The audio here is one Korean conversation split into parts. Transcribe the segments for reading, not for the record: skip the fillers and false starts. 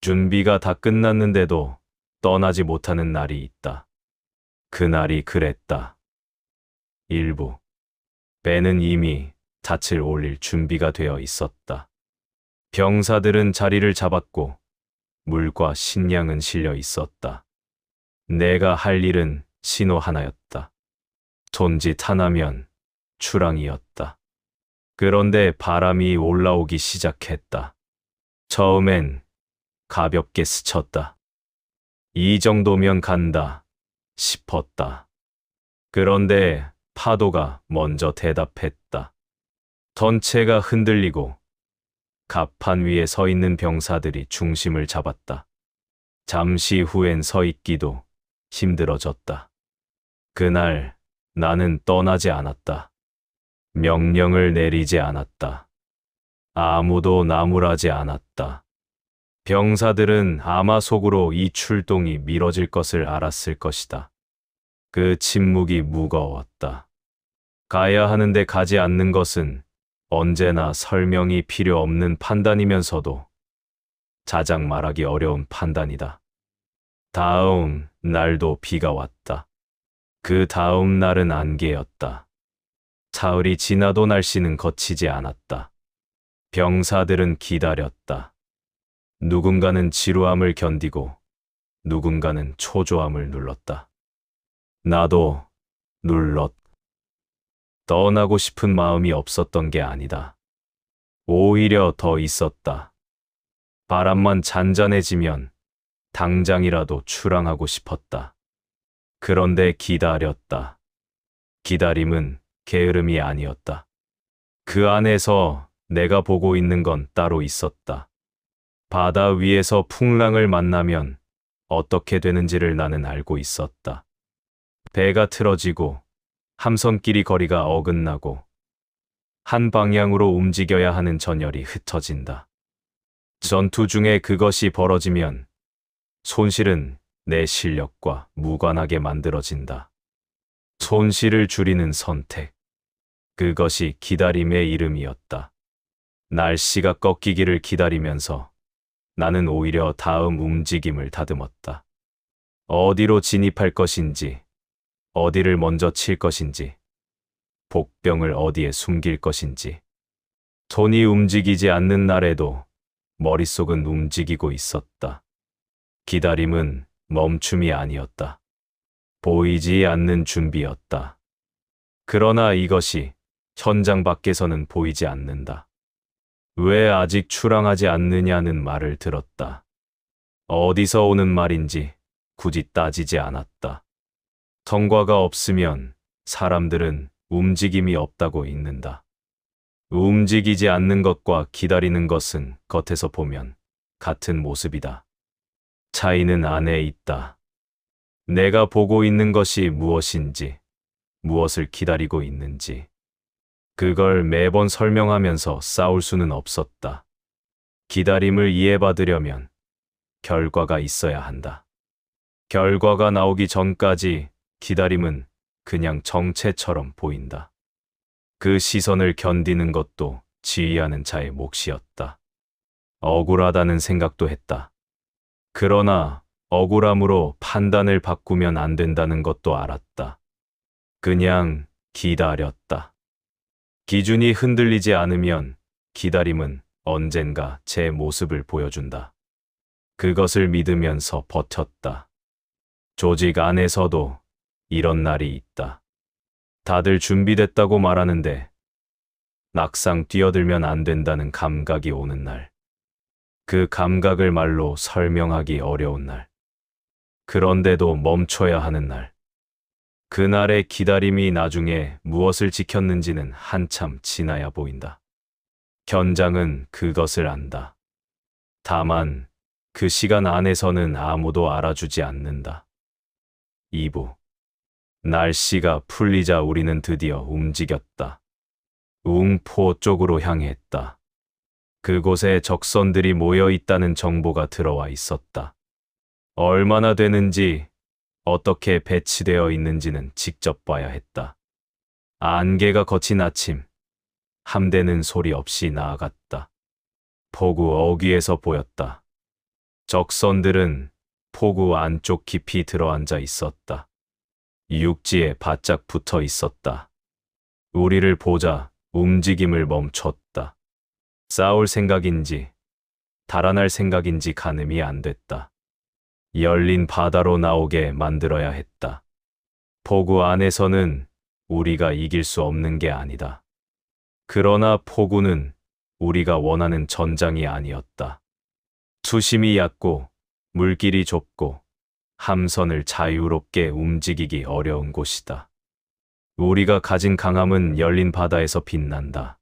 준비가 다 끝났는데도 떠나지 못하는 날이 있다. 그날이 그랬다. 일부. 배는 이미 닻을 올릴 준비가 되어 있었다. 병사들은 자리를 잡았고 물과 식량은 실려 있었다. 내가 할 일은 신호 하나였다. 손짓 하나면 출항이었다. 그런데 바람이 올라오기 시작했다. 처음엔 가볍게 스쳤다. 이 정도면 간다 싶었다. 그런데 파도가 먼저 대답했다. 전체가 흔들리고 갑판 위에 서 있는 병사들이 중심을 잡았다. 잠시 후엔 서 있기도 힘들어졌다. 그날 나는 떠나지 않았다. 명령을 내리지 않았다. 아무도 나무라지 않았다. 병사들은 아마 속으로 이 출동이 미뤄질 것을 알았을 것이다. 그 침묵이 무거웠다. 가야 하는데 가지 않는 것은 언제나 설명이 필요 없는 판단이면서도 자작 말하기 어려운 판단이다. 다음 날도 비가 왔다. 그 다음 날은 안개였다. 사흘이 지나도 날씨는 거치지 않았다. 병사들은 기다렸다. 누군가는 지루함을 견디고 누군가는 초조함을 눌렀다. 나도 눌렀다. 떠나고 싶은 마음이 없었던 게 아니다. 오히려 더 있었다. 바람만 잔잔해지면 당장이라도 출항하고 싶었다. 그런데 기다렸다. 기다림은 게으름이 아니었다. 그 안에서 내가 보고 있는 건 따로 있었다. 바다 위에서 풍랑을 만나면 어떻게 되는지를 나는 알고 있었다. 배가 틀어지고 함선끼리 거리가 어긋나고 한 방향으로 움직여야 하는 전열이 흩어진다. 전투 중에 그것이 벌어지면 손실은 내 실력과 무관하게 만들어진다. 손실을 줄이는 선택. 그것이 기다림의 이름이었다. 날씨가 꺾이기를 기다리면서 나는 오히려 다음 움직임을 다듬었다. 어디로 진입할 것인지, 어디를 먼저 칠 것인지, 복병을 어디에 숨길 것인지. 손이 움직이지 않는 날에도 머릿속은 움직이고 있었다. 기다림은 멈춤이 아니었다. 보이지 않는 준비였다. 그러나 이것이 현장 밖에서는 보이지 않는다. 왜 아직 출항하지 않느냐는 말을 들었다. 어디서 오는 말인지 굳이 따지지 않았다. 성과가 없으면 사람들은 움직임이 없다고 읽는다. 움직이지 않는 것과 기다리는 것은 겉에서 보면 같은 모습이다. 차이는 안에 있다. 내가 보고 있는 것이 무엇인지, 무엇을 기다리고 있는지. 그걸 매번 설명하면서 싸울 수는 없었다. 기다림을 이해받으려면 결과가 있어야 한다. 결과가 나오기 전까지 기다림은 그냥 정체처럼 보인다. 그 시선을 견디는 것도 지휘하는 자의 몫이었다. 억울하다는 생각도 했다. 그러나 억울함으로 판단을 바꾸면 안 된다는 것도 알았다. 그냥 기다렸다. 기준이 흔들리지 않으면 기다림은 언젠가 제 모습을 보여준다. 그것을 믿으면서 버텼다. 조직 안에서도 이런 날이 있다. 다들 준비됐다고 말하는데 막상 뛰어들면 안 된다는 감각이 오는 날. 그 감각을 말로 설명하기 어려운 날. 그런데도 멈춰야 하는 날. 그날의 기다림이 나중에 무엇을 지켰는지는 한참 지나야 보인다. 현장은 그것을 안다. 다만 그 시간 안에서는 아무도 알아주지 않는다. 2부. 날씨가 풀리자 우리는 드디어 움직였다. 웅포 쪽으로 향했다. 그곳에 적선들이 모여 있다는 정보가 들어와 있었다. 얼마나 되는지, 어떻게 배치되어 있는지는 직접 봐야 했다. 안개가 거친 아침, 함대는 소리 없이 나아갔다. 폭우 어귀에서 보였다. 적선들은 포구 안쪽 깊이 들어앉아 있었다. 육지에 바짝 붙어 있었다. 우리를 보자 움직임을 멈췄다. 싸울 생각인지 달아날 생각인지 가늠이 안 됐다. 열린 바다로 나오게 만들어야 했다. 포구 안에서는 우리가 이길 수 없는 게 아니다. 그러나 포구는 우리가 원하는 전장이 아니었다. 수심이 얕고 물길이 좁고 함선을 자유롭게 움직이기 어려운 곳이다. 우리가 가진 강함은 열린 바다에서 빛난다.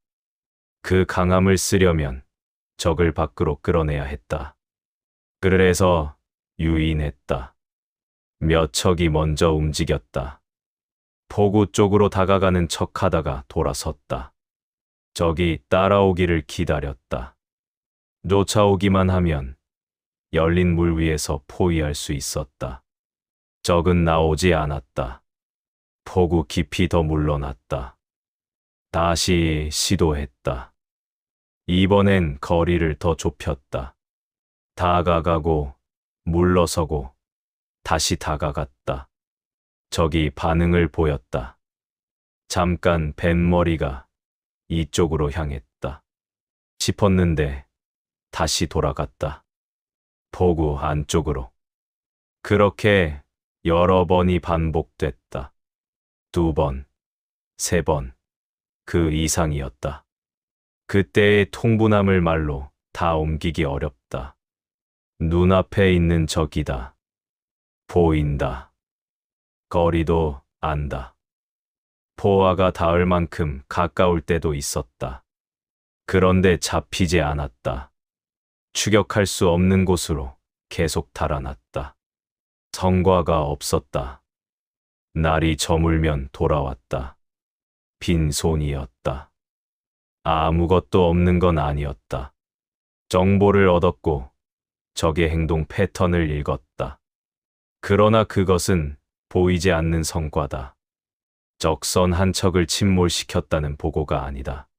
그 강함을 쓰려면 적을 밖으로 끌어내야 했다. 그래서 유인했다. 몇 척이 먼저 움직였다. 포구 쪽으로 다가가는 척하다가 돌아섰다. 적이 따라오기를 기다렸다. 쫓아오기만 하면 열린 물 위에서 포위할 수 있었다. 적은 나오지 않았다. 포구 깊이 더 물러났다. 다시 시도했다. 이번엔 거리를 더 좁혔다. 다가가고 물러서고 다시 다가갔다. 적이 반응을 보였다. 잠깐 뱃머리가 이쪽으로 향했다. 짚었는데 다시 돌아갔다. 포구 안쪽으로. 그렇게 여러 번이 반복됐다. 2번, 3번, 그 이상이었다. 그때의 통분함을 말로 다 옮기기 어렵다. 눈앞에 있는 적이다. 보인다. 거리도 안다. 포화가 닿을 만큼 가까울 때도 있었다. 그런데 잡히지 않았다. 추격할 수 없는 곳으로 계속 달아났다. 성과가 없었다. 날이 저물면 돌아왔다. 빈손이었다. 아무것도 없는 건 아니었다. 정보를 얻었고 적의 행동 패턴을 읽었다. 그러나 그것은 보이지 않는 성과다. 적선 한 척을 침몰시켰다는 보고가 아니다.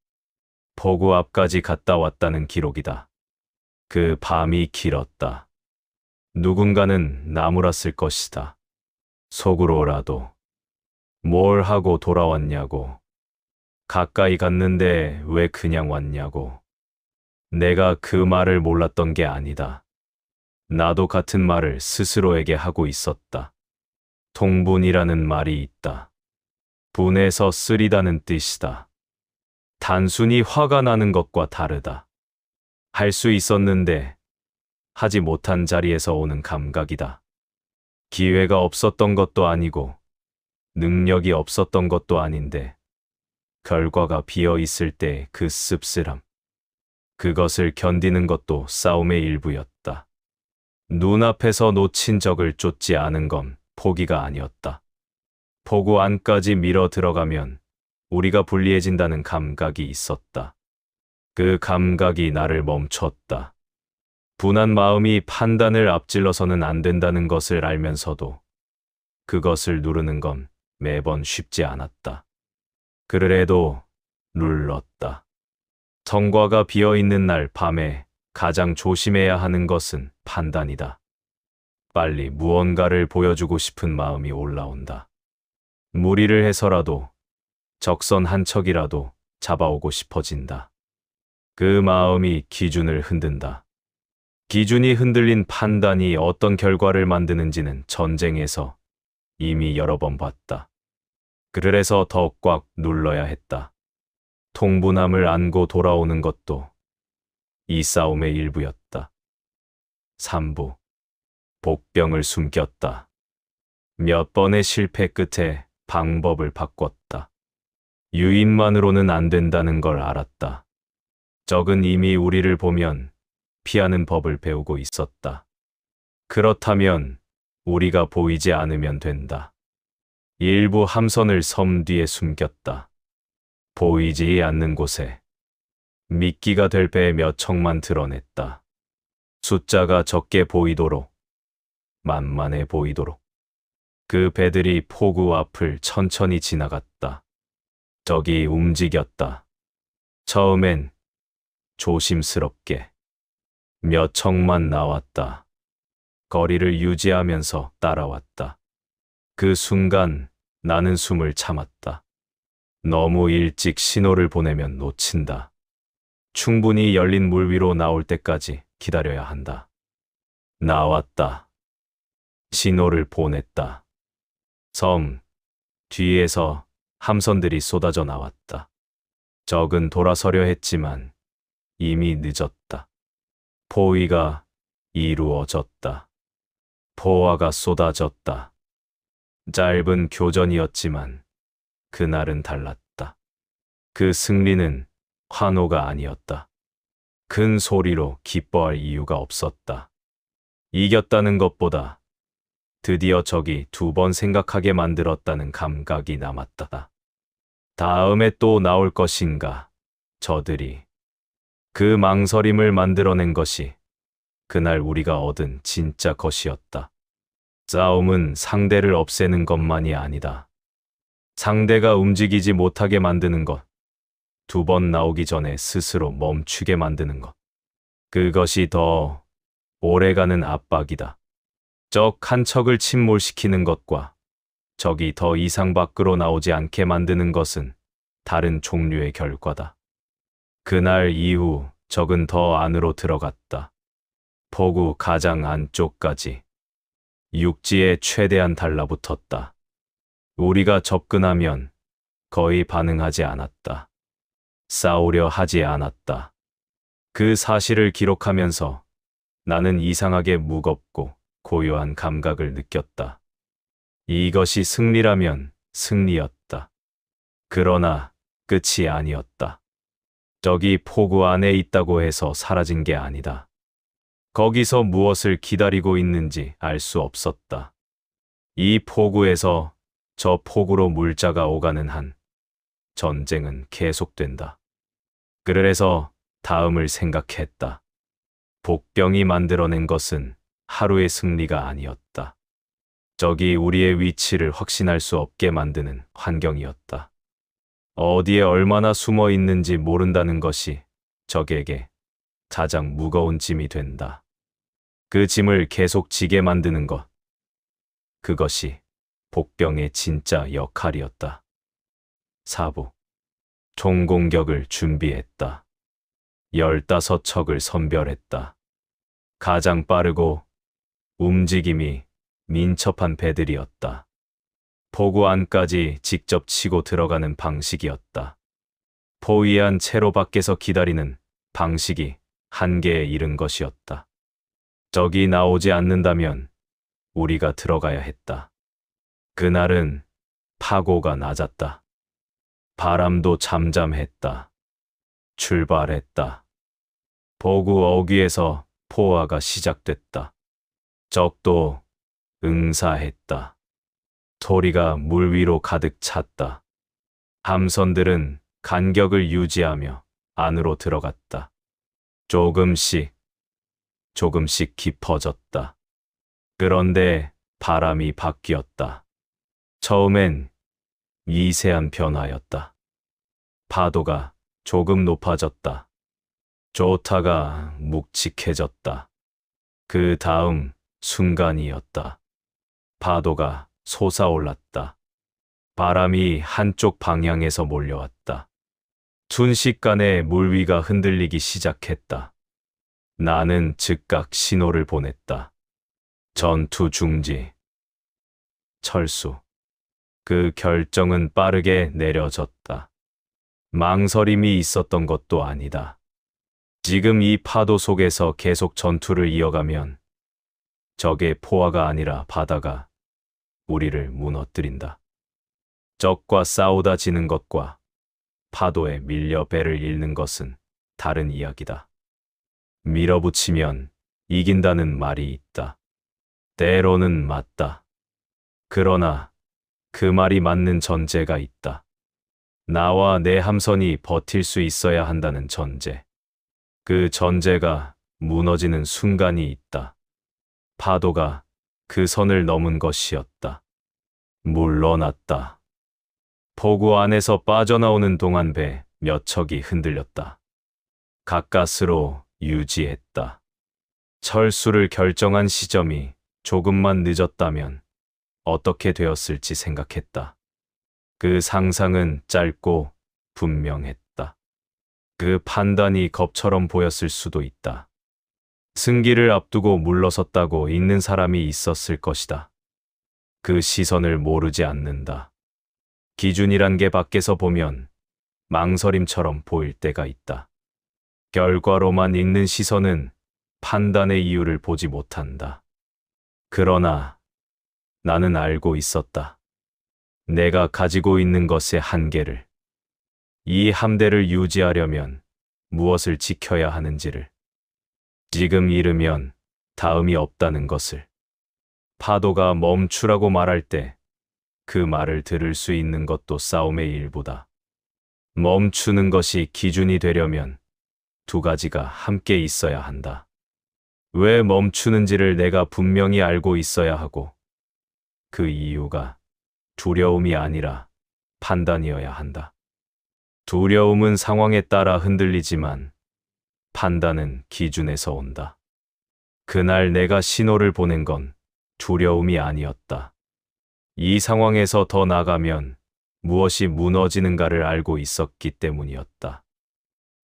포구 앞까지 갔다 왔다는 기록이다. 그 밤이 길었다. 누군가는 나무랐을 것이다. 속으로라도 뭘 하고 돌아왔냐고. 가까이 갔는데 왜 그냥 왔냐고. 내가 그 말을 몰랐던 게 아니다. 나도 같은 말을 스스로에게 하고 있었다. 통분이라는 말이 있다. 분해서 쓰리다는 뜻이다. 단순히 화가 나는 것과 다르다. 할 수 있었는데 하지 못한 자리에서 오는 감각이다. 기회가 없었던 것도 아니고 능력이 없었던 것도 아닌데 결과가 비어 있을 때 그 씁쓸함. 그것을 견디는 것도 싸움의 일부였다. 눈앞에서 놓친 적을 쫓지 않은 건 포기가 아니었다. 포구 안까지 밀어 들어가면 우리가 불리해진다는 감각이 있었다. 그 감각이 나를 멈췄다. 분한 마음이 판단을 앞질러서는 안 된다는 것을 알면서도 그것을 누르는 건 매번 쉽지 않았다. 그래도 눌렀다. 성과가 비어있는 날 밤에 가장 조심해야 하는 것은 판단이다. 빨리 무언가를 보여주고 싶은 마음이 올라온다. 무리를 해서라도 적선 한 척이라도 잡아오고 싶어진다. 그 마음이 기준을 흔든다. 기준이 흔들린 판단이 어떤 결과를 만드는지는 전쟁에서 이미 여러 번 봤다. 그래서 더 꽉 눌러야 했다. 통분함을 안고 돌아오는 것도 이 싸움의 일부였다. 3부. 복병을 숨겼다. 몇 번의 실패 끝에 방법을 바꿨다. 유인만으로는 안 된다는 걸 알았다. 적은 이미 우리를 보면 피하는 법을 배우고 있었다. 그렇다면 우리가 보이지 않으면 된다. 일부 함선을 섬 뒤에 숨겼다. 보이지 않는 곳에 미끼가 될 배 몇 척만 드러냈다. 숫자가 적게 보이도록, 만만해 보이도록. 그 배들이 포구 앞을 천천히 지나갔다. 적이 움직였다. 처음엔 조심스럽게 몇 척만 나왔다. 거리를 유지하면서 따라왔다. 그 순간 나는 숨을 참았다. 너무 일찍 신호를 보내면 놓친다. 충분히 열린 물 위로 나올 때까지 기다려야 한다. 나왔다. 신호를 보냈다. 섬 뒤에서 함선들이 쏟아져 나왔다. 적은 돌아서려 했지만 이미 늦었다. 포위가 이루어졌다. 포화가 쏟아졌다. 짧은 교전이었지만 그날은 달랐다. 그 승리는 환호가 아니었다. 큰 소리로 기뻐할 이유가 없었다. 이겼다는 것보다 드디어 적이 2번 생각하게 만들었다는 감각이 남았다. 다음에 또 나올 것인가? 저들이. 그 망설임을 만들어낸 것이 그날 우리가 얻은 진짜 것이었다. 싸움은 상대를 없애는 것만이 아니다. 상대가 움직이지 못하게 만드는 것. 2번 나오기 전에 스스로 멈추게 만드는 것. 그것이 더 오래가는 압박이다. 적 한 척을 침몰시키는 것과 적이 더 이상 밖으로 나오지 않게 만드는 것은 다른 종류의 결과다. 그날 이후 적은 더 안으로 들어갔다. 포구 가장 안쪽까지. 육지에 최대한 달라붙었다. 우리가 접근하면 거의 반응하지 않았다. 싸우려 하지 않았다. 그 사실을 기록하면서 나는 이상하게 무겁고 고요한 감각을 느꼈다. 이것이 승리라면 승리였다. 그러나 끝이 아니었다. 적이 포구 안에 있다고 해서 사라진 게 아니다. 거기서 무엇을 기다리고 있는지 알 수 없었다. 이 포구에서 저 포구로 물자가 오가는 한 전쟁은 계속된다. 그래서 다음을 생각했다. 복병이 만들어낸 것은 하루의 승리가 아니었다. 적이 우리의 위치를 확신할 수 없게 만드는 환경이었다. 어디에 얼마나 숨어 있는지 모른다는 것이 적에게 가장 무거운 짐이 된다. 그 짐을 계속 지게 만드는 것. 그것이 복병의 진짜 역할이었다. 4부. 총공격을 준비했다. 15척을 선별했다. 가장 빠르고 움직임이 민첩한 배들이었다. 포구 안까지 직접 치고 들어가는 방식이었다. 포위한 채로 밖에서 기다리는 방식이 한계에 이른 것이었다. 적이 나오지 않는다면 우리가 들어가야 했다. 그날은 파고가 낮았다. 바람도 잠잠했다. 출발했다. 포구 어귀에서 포화가 시작됐다. 적도 응사했다. 소리가 물 위로 가득 찼다. 함선들은 간격을 유지하며 안으로 들어갔다. 조금씩 깊어졌다. 그런데 바람이 바뀌었다. 처음엔 미세한 변화였다. 파도가 조금 높아졌다. 좋다가 묵직해졌다. 그 다음 순간이었다. 파도가 솟아올랐다. 바람이 한쪽 방향에서 몰려왔다. 순식간에 물 위가 흔들리기 시작했다. 나는 즉각 신호를 보냈다. 전투 중지. 철수. 그 결정은 빠르게 내려졌다. 망설임이 있었던 것도 아니다. 지금 이 파도 속에서 계속 전투를 이어가면 적의 포화가 아니라 바다가 우리를 무너뜨린다. 적과 싸우다 지는 것과 파도에 밀려 배를 잃는 것은 다른 이야기다. 밀어붙이면 이긴다는 말이 있다. 때로는 맞다. 그러나 그 말이 맞는 전제가 있다. 나와 내 함선이 버틸 수 있어야 한다는 전제. 그 전제가 무너지는 순간이 있다. 파도가 그 선을 넘은 것이었다. 물러났다. 포구 안에서 빠져나오는 동안 배 몇 척이 흔들렸다. 가까스로 유지했다. 철수를 결정한 시점이 조금만 늦었다면 어떻게 되었을지 생각했다. 그 상상은 짧고 분명했다. 그 판단이 겁처럼 보였을 수도 있다. 승기를 앞두고 물러섰다고 읽는 사람이 있었을 것이다. 그 시선을 모르지 않는다. 기준이란 게 밖에서 보면 망설임처럼 보일 때가 있다. 결과로만 읽는 시선은 판단의 이유를 보지 못한다. 그러나 나는 알고 있었다. 내가 가지고 있는 것의 한계를, 이 함대를 유지하려면 무엇을 지켜야 하는지를, 지금 잃으면 다음이 없다는 것을. 파도가 멈추라고 말할 때 그 말을 들을 수 있는 것도 싸움의 일부다. 멈추는 것이 기준이 되려면 두 가지가 함께 있어야 한다. 왜 멈추는지를 내가 분명히 알고 있어야 하고, 그 이유가 두려움이 아니라 판단이어야 한다. 두려움은 상황에 따라 흔들리지만 판단은 기준에서 온다. 그날 내가 신호를 보낸 건 두려움이 아니었다. 이 상황에서 더 나가면 무엇이 무너지는가를 알고 있었기 때문이었다.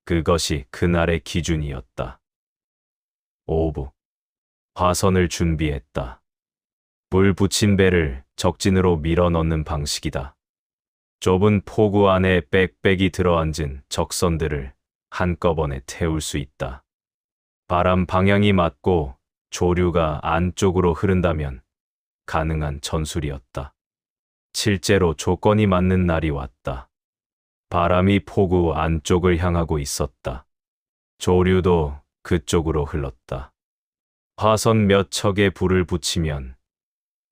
그것이 그날의 기준이었다. 오부. 화선을 준비했다. 물 붙인 배를 적진으로 밀어 넣는 방식이다. 좁은 포구 안에 빽빽이 들어앉은 적선들을 한꺼번에 태울 수 있다. 바람 방향이 맞고 조류가 안쪽으로 흐른다면 가능한 전술이었다. 실제로 조건이 맞는 날이 왔다. 바람이 포구 안쪽을 향하고 있었다. 조류도 그쪽으로 흘렀다. 화선 몇 척에 불을 붙이면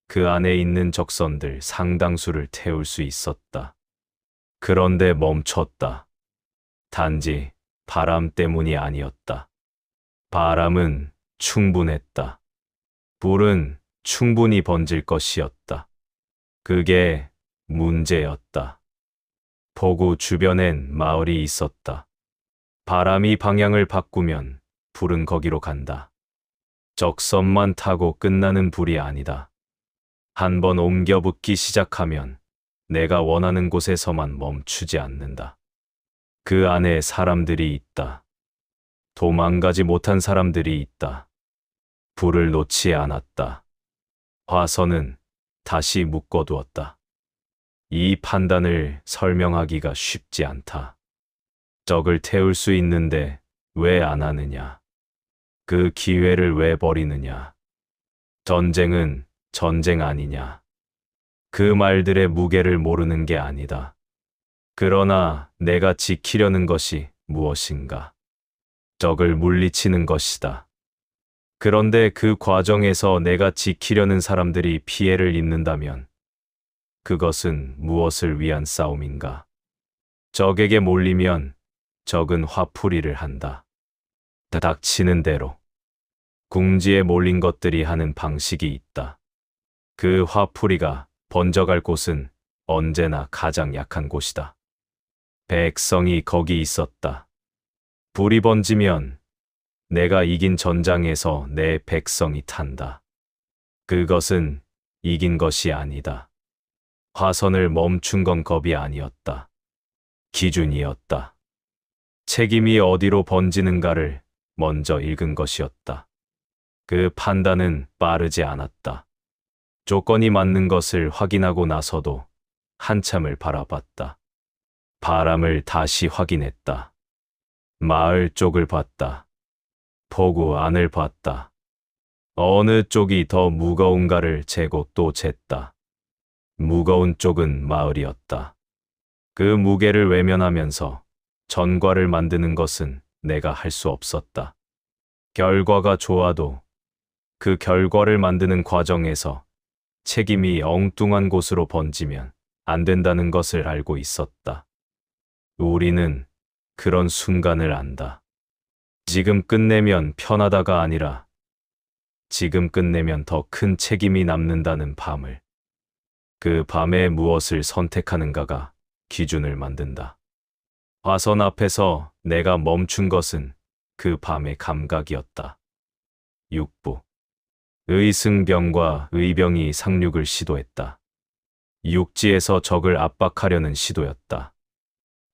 그 안에 있는 적선들 상당수를 태울 수 있었다. 그런데 멈췄다. 단지 바람 때문이 아니었다. 바람은 충분했다. 불은 충분히 번질 것이었다. 그게 문제였다. 포구 주변엔 마을이 있었다. 바람이 방향을 바꾸면 불은 거기로 간다. 적선만 타고 끝나는 불이 아니다. 한번 옮겨 붙기 시작하면 내가 원하는 곳에서만 멈추지 않는다. 그 안에 사람들이 있다. 도망가지 못한 사람들이 있다. 불을 놓지 않았다. 화선은 다시 묶어두었다. 이 판단을 설명하기가 쉽지 않다. 적을 태울 수 있는데 왜 안 하느냐? 그 기회를 왜 버리느냐? 전쟁은 전쟁 아니냐? 그 말들의 무게를 모르는 게 아니다. 그러나 내가 지키려는 것이 무엇인가? 적을 물리치는 것이다. 그런데 그 과정에서 내가 지키려는 사람들이 피해를 입는다면 그것은 무엇을 위한 싸움인가? 적에게 몰리면 적은 화풀이를 한다. 닥치는 대로. 궁지에 몰린 것들이 하는 방식이 있다. 그 화풀이가 번져갈 곳은 언제나 가장 약한 곳이다. 백성이 거기 있었다. 불이 번지면 내가 이긴 전장에서 내 백성이 탄다. 그것은 이긴 것이 아니다. 화선을 멈춘 건 겁이 아니었다. 기준이었다. 책임이 어디로 번지는가를 먼저 읽은 것이었다. 그 판단은 빠르지 않았다. 조건이 맞는 것을 확인하고 나서도 한참을 바라봤다. 바람을 다시 확인했다. 마을 쪽을 봤다. 포구 안을 봤다. 어느 쪽이 더 무거운가를 재고 또 쟀다. 무거운 쪽은 마을이었다. 그 무게를 외면하면서 전과를 만드는 것은 내가 할 수 없었다. 결과가 좋아도 그 결과를 만드는 과정에서 책임이 엉뚱한 곳으로 번지면 안 된다는 것을 알고 있었다. 우리는 그런 순간을 안다. 지금 끝내면 편하다가 아니라 지금 끝내면 더 큰 책임이 남는다는 밤을. 그 밤에 무엇을 선택하는가가 기준을 만든다. 화선 앞에서 내가 멈춘 것은 그 밤의 감각이었다. 6부. 의승병과 의병이 상륙을 시도했다. 육지에서 적을 압박하려는 시도였다.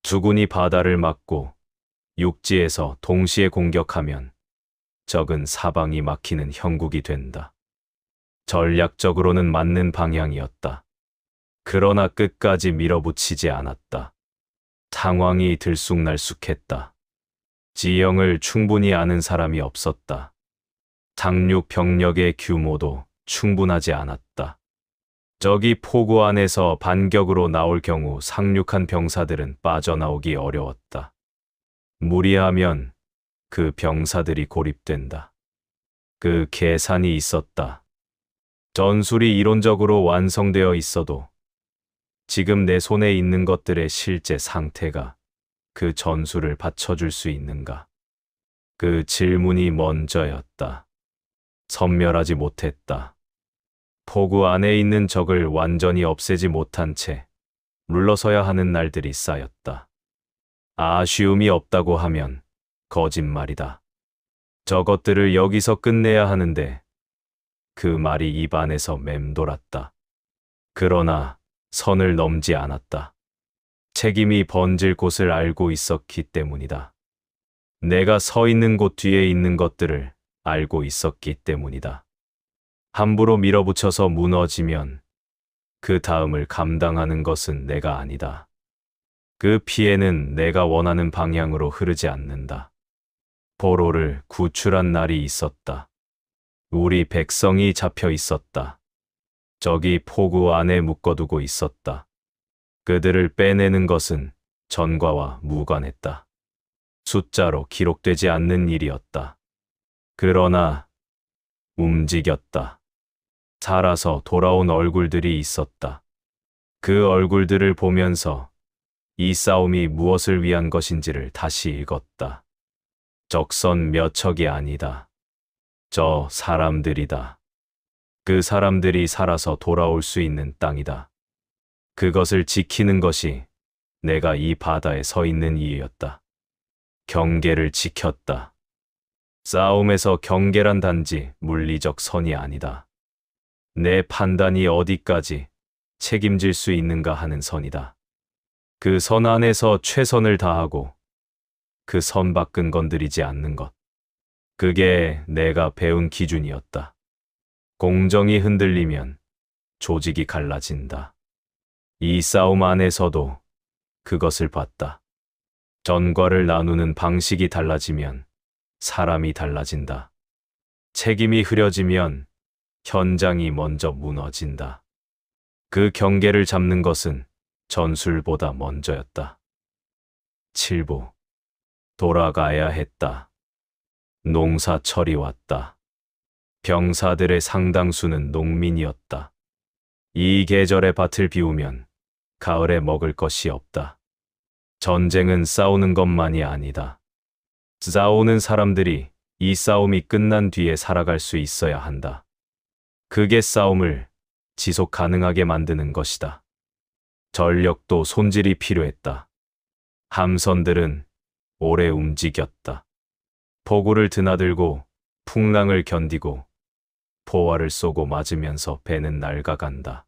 주군이 바다를 막고 육지에서 동시에 공격하면 적은 사방이 막히는 형국이 된다. 전략적으로는 맞는 방향이었다. 그러나 끝까지 밀어붙이지 않았다. 상황이 들쑥날쑥했다. 지형을 충분히 아는 사람이 없었다. 상륙 병력의 규모도 충분하지 않았다. 적이 포구 안에서 반격으로 나올 경우 상륙한 병사들은 빠져나오기 어려웠다. 무리하면 그 병사들이 고립된다. 그 계산이 있었다. 전술이 이론적으로 완성되어 있어도 지금 내 손에 있는 것들의 실제 상태가 그 전술을 받쳐줄 수 있는가? 그 질문이 먼저였다. 섬멸하지 못했다. 포구 안에 있는 적을 완전히 없애지 못한 채 물러서야 하는 날들이 쌓였다. 아쉬움이 없다고 하면 거짓말이다. 저것들을 여기서 끝내야 하는데 그 말이 입안에서 맴돌았다. 그러나 선을 넘지 않았다. 책임이 번질 곳을 알고 있었기 때문이다. 내가 서 있는 곳 뒤에 있는 것들을 알고 있었기 때문이다. 함부로 밀어붙여서 무너지면 그 다음을 감당하는 것은 내가 아니다. 그 피해는 내가 원하는 방향으로 흐르지 않는다. 포로를 구출한 날이 있었다. 우리 백성이 잡혀 있었다. 적이 포구 안에 묶어두고 있었다. 그들을 빼내는 것은 전과와 무관했다. 숫자로 기록되지 않는 일이었다. 그러나 움직였다. 살아서 돌아온 얼굴들이 있었다. 그 얼굴들을 보면서 이 싸움이 무엇을 위한 것인지를 다시 읽었다. 적선 몇 척이 아니다. 저 사람들이다. 그 사람들이 살아서 돌아올 수 있는 땅이다. 그것을 지키는 것이 내가 이 바다에 서 있는 이유였다. 경계를 지켰다. 싸움에서 경계란 단지 물리적 선이 아니다. 내 판단이 어디까지 책임질 수 있는가 하는 선이다. 그 선 안에서 최선을 다하고 그 선 밖은 건드리지 않는 것. 그게 내가 배운 기준이었다. 공정이 흔들리면 조직이 갈라진다. 이 싸움 안에서도 그것을 봤다. 전과를 나누는 방식이 달라지면 사람이 달라진다. 책임이 흐려지면 현장이 먼저 무너진다. 그 경계를 잡는 것은 전술보다 먼저였다. 7부. 돌아가야 했다. 농사철이 왔다. 병사들의 상당수는 농민이었다. 이 계절에 밭을 비우면 가을에 먹을 것이 없다. 전쟁은 싸우는 것만이 아니다. 싸우는 사람들이 이 싸움이 끝난 뒤에 살아갈 수 있어야 한다. 그게 싸움을 지속 가능하게 만드는 것이다. 전력도 손질이 필요했다. 함선들은 오래 움직였다. 포구를 드나들고 풍랑을 견디고 포화를 쏘고 맞으면서 배는 낡아간다.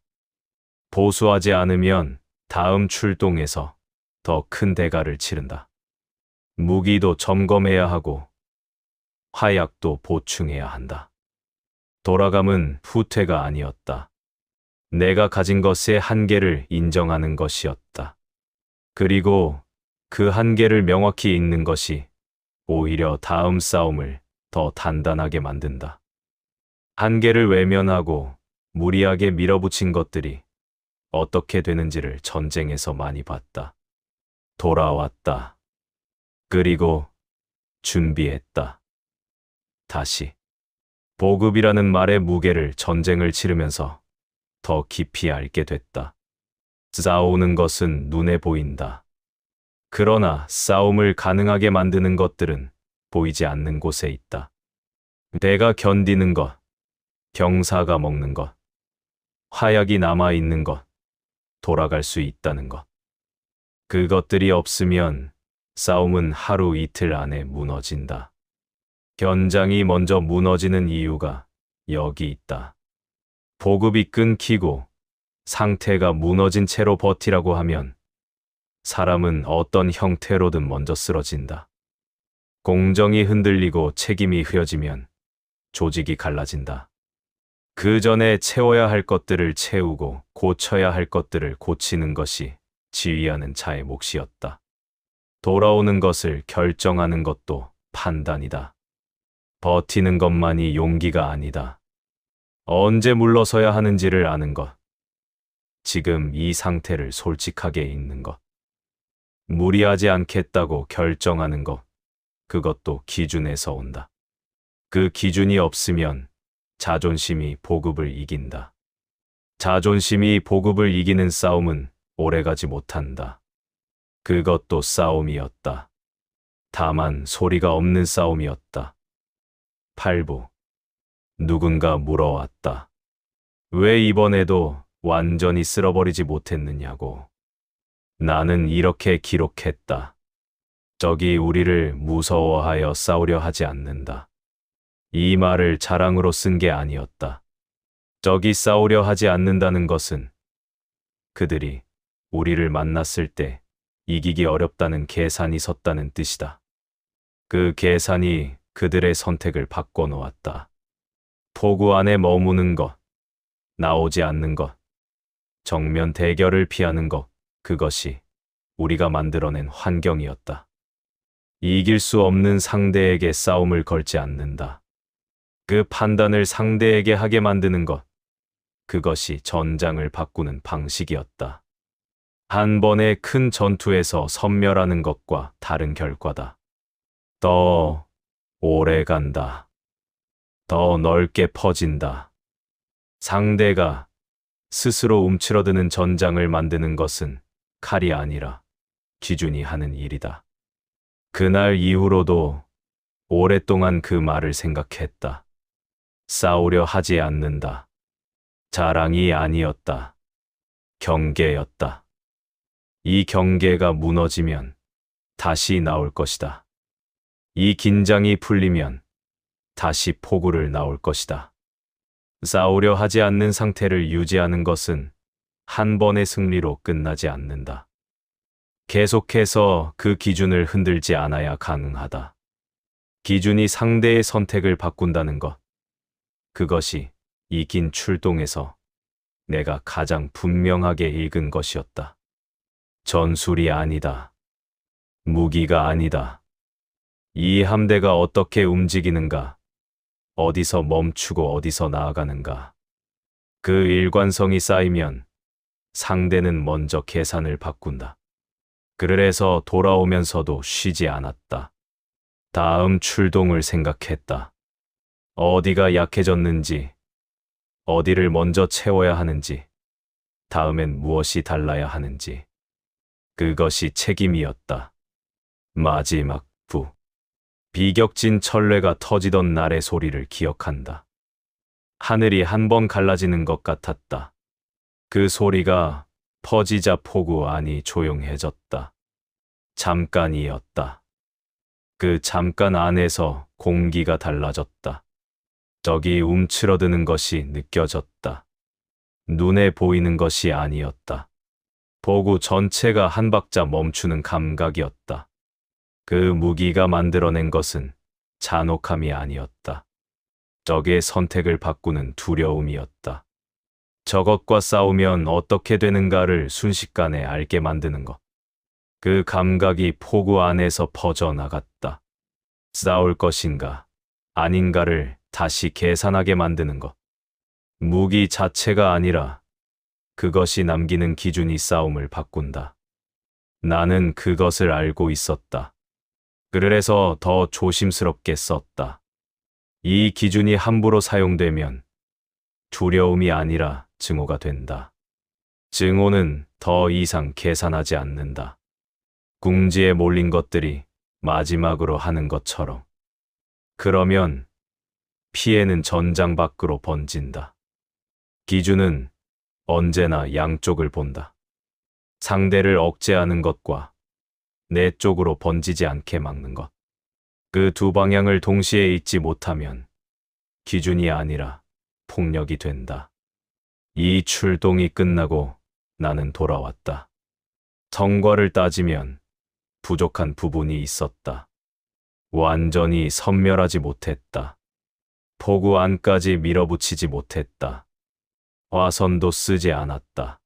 보수하지 않으면 다음 출동에서 더 큰 대가를 치른다. 무기도 점검해야 하고 화약도 보충해야 한다. 돌아감은 후퇴가 아니었다. 내가 가진 것의 한계를 인정하는 것이었다. 그리고 그 한계를 명확히 읽는 것이 오히려 다음 싸움을 더 단단하게 만든다. 한계를 외면하고 무리하게 밀어붙인 것들이 어떻게 되는지를 전쟁에서 많이 봤다. 돌아왔다. 그리고 준비했다. 다시. 보급이라는 말의 무게를 전쟁을 치르면서 더 깊이 알게 됐다. 싸우는 것은 눈에 보인다. 그러나 싸움을 가능하게 만드는 것들은 보이지 않는 곳에 있다. 내가 견디는 것, 병사가 먹는 것, 화약이 남아있는 것, 돌아갈 수 있다는 것. 그것들이 없으면 싸움은 하루 이틀 안에 무너진다. 현장이 먼저 무너지는 이유가 여기 있다. 보급이 끊기고 상태가 무너진 채로 버티라고 하면 사람은 어떤 형태로든 먼저 쓰러진다. 공정이 흔들리고 책임이 흐려지면 조직이 갈라진다. 그 전에 채워야 할 것들을 채우고 고쳐야 할 것들을 고치는 것이 지휘하는 자의 몫이었다. 돌아오는 것을 결정하는 것도 판단이다. 버티는 것만이 용기가 아니다. 언제 물러서야 하는지를 아는 것. 지금 이 상태를 솔직하게 읽는 것. 무리하지 않겠다고 결정하는 것. 그것도 기준에서 온다. 그 기준이 없으면 자존심이 보급을 이긴다. 자존심이 보급을 이기는 싸움은 오래가지 못한다. 그것도 싸움이었다. 다만 소리가 없는 싸움이었다. 8부. 누군가 물어왔다. 왜 이번에도 완전히 쓸어버리지 못했느냐고. 나는 이렇게 기록했다. 적이 우리를 무서워하여 싸우려 하지 않는다. 이 말을 자랑으로 쓴 게 아니었다. 적이 싸우려 하지 않는다는 것은 그들이 우리를 만났을 때 이기기 어렵다는 계산이 섰다는 뜻이다. 그 계산이 그들의 선택을 바꿔놓았다. 포구 안에 머무는 것, 나오지 않는 것, 정면 대결을 피하는 것, 그것이 우리가 만들어낸 환경이었다. 이길 수 없는 상대에게 싸움을 걸지 않는다. 그 판단을 상대에게 하게 만드는 것, 그것이 전장을 바꾸는 방식이었다. 한 번의 큰 전투에서 섬멸하는 것과 다른 결과다. 더 오래 간다. 더 넓게 퍼진다. 상대가 스스로 움츠러드는 전장을 만드는 것은 칼이 아니라 기준이 하는 일이다. 그날 이후로도 오랫동안 그 말을 생각했다. 싸우려 하지 않는다. 자랑이 아니었다. 경계였다. 이 경계가 무너지면 다시 나올 것이다. 이 긴장이 풀리면 다시 포구를 나올 것이다. 싸우려 하지 않는 상태를 유지하는 것은 한 번의 승리로 끝나지 않는다. 계속해서 그 기준을 흔들지 않아야 가능하다. 기준이 상대의 선택을 바꾼다는 것. 그것이 이 긴 출동에서 내가 가장 분명하게 읽은 것이었다. 전술이 아니다. 무기가 아니다. 이 함대가 어떻게 움직이는가, 어디서 멈추고 어디서 나아가는가. 그 일관성이 쌓이면 상대는 먼저 계산을 바꾼다. 그래서 돌아오면서도 쉬지 않았다. 다음 출동을 생각했다. 어디가 약해졌는지, 어디를 먼저 채워야 하는지, 다음엔 무엇이 달라야 하는지. 그것이 책임이었다. 마지막 부. 비격진 천뢰가 터지던 날의 소리를 기억한다. 하늘이 한 번 갈라지는 것 같았다. 그 소리가 퍼지자 포구 안이 조용해졌다. 잠깐이었다. 그 잠깐 안에서 공기가 달라졌다. 적이 움츠러드는 것이 느껴졌다. 눈에 보이는 것이 아니었다. 포구 전체가 한 박자 멈추는 감각이었다. 그 무기가 만들어낸 것은 잔혹함이 아니었다. 적의 선택을 바꾸는 두려움이었다. 저것과 싸우면 어떻게 되는가를 순식간에 알게 만드는 것. 그 감각이 포구 안에서 퍼져나갔다. 싸울 것인가, 아닌가를 다시 계산하게 만드는 것. 무기 자체가 아니라 그것이 남기는 기준이 싸움을 바꾼다. 나는 그것을 알고 있었다. 그래서 더 조심스럽게 썼다. 이 기준이 함부로 사용되면 두려움이 아니라 증오가 된다. 증오는 더 이상 계산하지 않는다. 궁지에 몰린 것들이 마지막으로 하는 것처럼. 그러면 피해는 전장 밖으로 번진다. 기준은 언제나 양쪽을 본다. 상대를 억제하는 것과 내 쪽으로 번지지 않게 막는 것. 그 두 방향을 동시에 잊지 못하면 기준이 아니라 폭력이 된다. 이 출동이 끝나고 나는 돌아왔다. 성과를 따지면 부족한 부분이 있었다. 완전히 섬멸하지 못했다. 포구 안까지 밀어붙이지 못했다. 화선도 쓰지 않았다.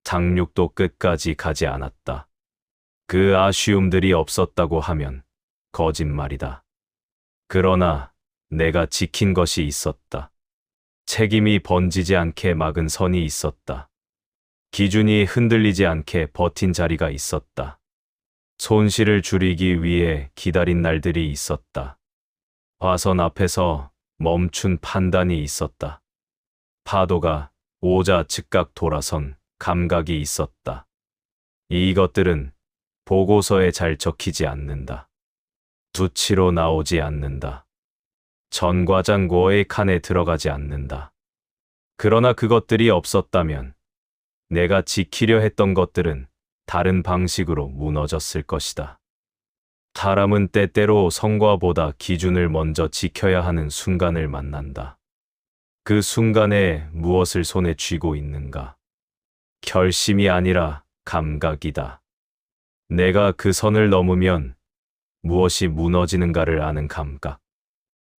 착륙도 끝까지 가지 않았다. 그 아쉬움들이 없었다고 하면 거짓말이다. 그러나 내가 지킨 것이 있었다. 책임이 번지지 않게 막은 선이 있었다. 기준이 흔들리지 않게 버틴 자리가 있었다. 손실을 줄이기 위해 기다린 날들이 있었다. 화선 앞에서 멈춘 판단이 있었다. 파도가 오자 즉각 돌아선 감각이 있었다. 이것들은 보고서에 잘 적히지 않는다. 수치로 나오지 않는다. 전과장고의 칸에 들어가지 않는다. 그러나 그것들이 없었다면 내가 지키려 했던 것들은 다른 방식으로 무너졌을 것이다. 사람은 때때로 성과보다 기준을 먼저 지켜야 하는 순간을 만난다. 그 순간에 무엇을 손에 쥐고 있는가? 결심이 아니라 감각이다. 내가 그 선을 넘으면 무엇이 무너지는가를 아는 감각.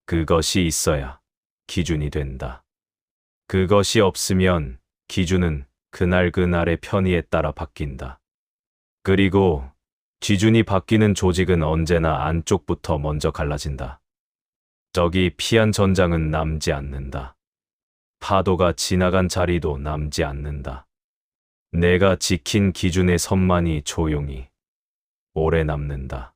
그것이 있어야 기준이 된다. 그것이 없으면 기준은 그날그날의 편의에 따라 바뀐다. 그리고 기준이 바뀌는 조직은 언제나 안쪽부터 먼저 갈라진다. 저기 피한 전장은 남지 않는다. 파도가 지나간 자리도 남지 않는다. 내가 지킨 기준의 선만이 조용히 오래 남는다.